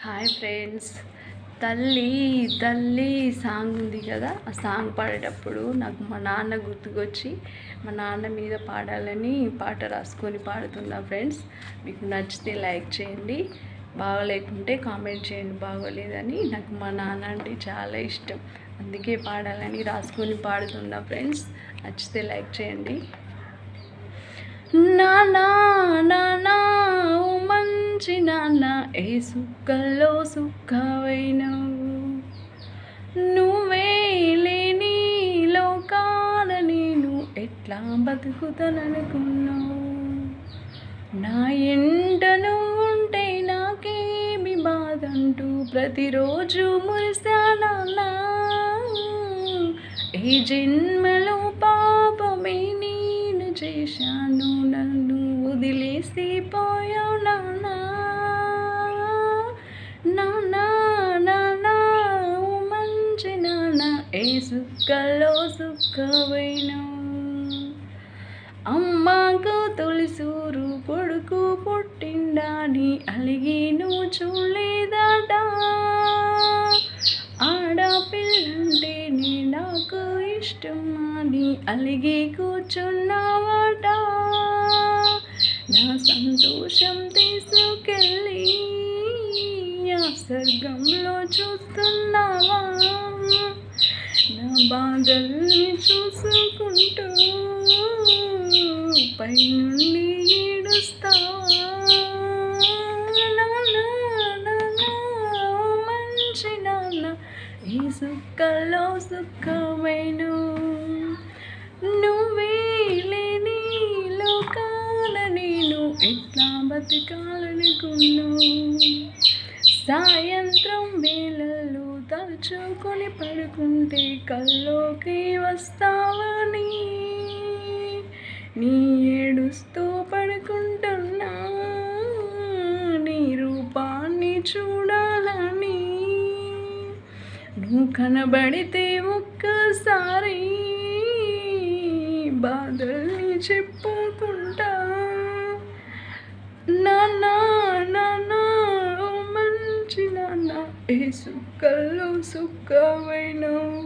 Hi friends. తల్లి తల్లి song ఉంది కదా, ఆ సాంగ్ పాడేటప్పుడు నాకు మా నాన్న గుర్తుకొచ్చి మా నాన్న మీద పాడాలని పాట రాసుకొని పాడుతున్నా ఫ్రెండ్స్. మీకు నచ్చితే లైక్ చేయండి, బాగలేకుంటే కామెంట్ చేయండి బాగోలేదని. నాకు మా నాన్న అంటే చాలా ఇష్టం, అందుకే పాడాలని రాసుకొని పాడుతున్నా ఫ్రెండ్స్. నచ్చితే లైక్ చేయండి. నానా నానా ఓ మంచి నాన్న, ఏ సుక్కల్లో సుక్కవైనవు, నువ్వే లేని లోకాన నేను ఎట్లా బతుకుతాననుకున్నావు. నా ఎంట నువ్వుంటే నాకేమి బాధంటూ ప్రతిరోజు మురిశానా. ఏ జన్మలో పాపమే నేను చేశాను, నన్ను వదిలేసి పోయావు నాన్నా. నాన్నా నాన్నా ఓ మంచి నాన్న, ఏ సుక్కల్లో సుక్కవైనవు. అమ్మకు తొలిసూరు కొడుకు పుట్టిండాని అలిగి నువ్వు చూడలేదట. ఆడపిల్లంటే నీ నాకు ఇష్టం అని అలిగి కూర్చున్నావట. నా సంతోషం తీసుకెళ్ళి ఆ స్వర్గంలో చూస్తున్నావా. నా బాధల్ని చూసుకుంటూ పైనుండి ఏడుస్తావా. మంచి నాన్న, ఈ సుక్కల్లో సుఖమైనవు, నువ్వే లేని లోకాన నేను ఎట్లా బతకాలనుకున్నావు. సాయంత్రం వేళల్లో తలుచుకొని పడుకుంటే కల్లోకి వస్తావని, నీ ఏడుస్తూ పడుకుంటున్నా నీ రూపాన్ని చూడాలని. నువ్వు కనబడితే ఒక్కసారి బాధల్ని చెప్పుకుంటా. నాన్నా నాన్నా ఓ మంచి నాన్న, ఏ సుక్కల్లో సుక్కవైనవు.